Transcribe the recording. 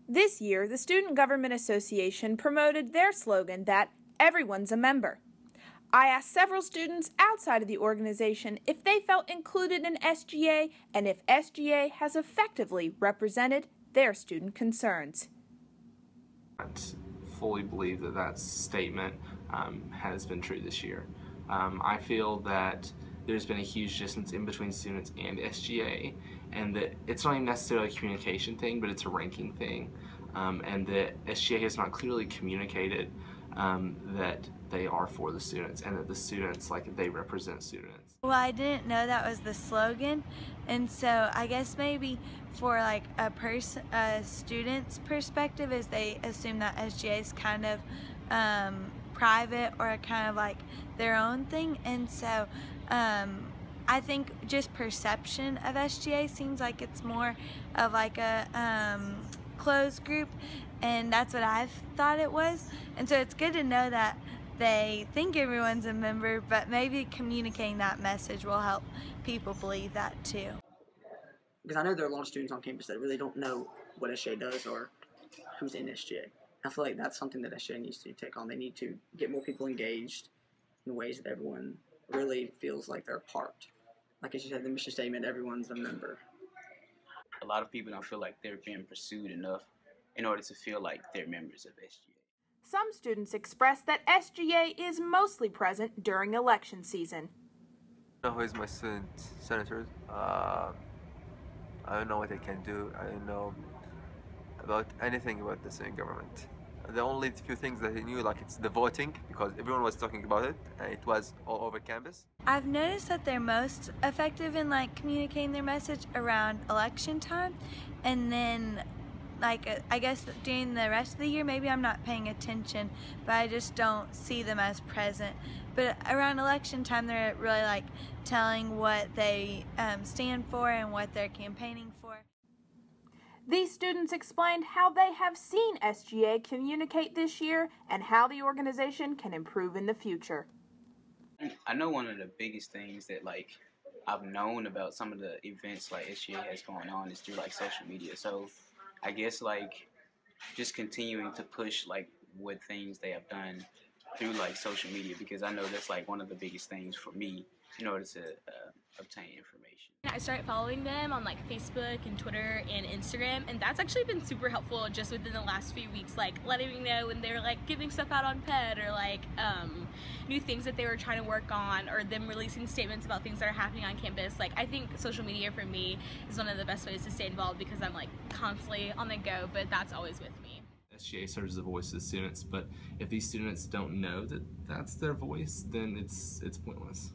This year, the Student Government Association promoted their slogan that everyone's a member. I asked several students outside of the organization if they felt included in SGA and if SGA has effectively represented their student concerns. I fully believe that that statement has been true this year. I feel that there's been a huge distance in between students and SGA, and that it's not even necessarily a communication thing, but it's a ranking thing, and that SGA has not clearly communicated that they are for the students and that the students, like, they represent students. Well, I didn't know that was the slogan, and so I guess maybe for like a student's perspective is they assume that SGA is kind of private or kind of like their own thing, and so I think just perception of SGA seems like it's more of like a closed group, and that's what I've thought it was. And so it's good to know that they think everyone's a member, but maybe communicating that message will help people believe that too. Because I know there are a lot of students on campus that really don't know what SGA does or who's in SGA. I feel like that's something that SGA needs to take on. They need to get more people engaged in ways that everyone really feels like they're a part. Like as you said, the mission statement, everyone's a member. A lot of people don't feel like they're being pursued enough in order to feel like they're members of SGA. Some students express that SGA is mostly present during election season. Who is my student senator? I don't know what they can do. I don't know about anything about the student government. The only few things that I knew, like it's the voting, because everyone was talking about it and it was all over campus. I've noticed that they're most effective in like communicating their message around election time, and then like I guess during the rest of the year maybe I'm not paying attention, but I just don't see them as present. But around election time they're really like telling what they stand for and what they're campaigning for. These students explained how they have seen SGA communicate this year and how the organization can improve in the future. I know one of the biggest things that like I've known about some of the events like SGA has going on is through like social media. So I guess like just continuing to push like what things they have done through like social media, because I know that's like one of the biggest things for me in order to obtain information. I started following them on like Facebook and Twitter and Instagram, and that's actually been super helpful just within the last few weeks, like letting me know when they were like giving stuff out on PED or like new things that they were trying to work on, or them releasing statements about things that are happening on campus. Like I think social media for me is one of the best ways to stay involved because I'm like constantly on the go, but that's always with me. SGA serves as a voice to the students, but if these students don't know that that's their voice, then it's pointless.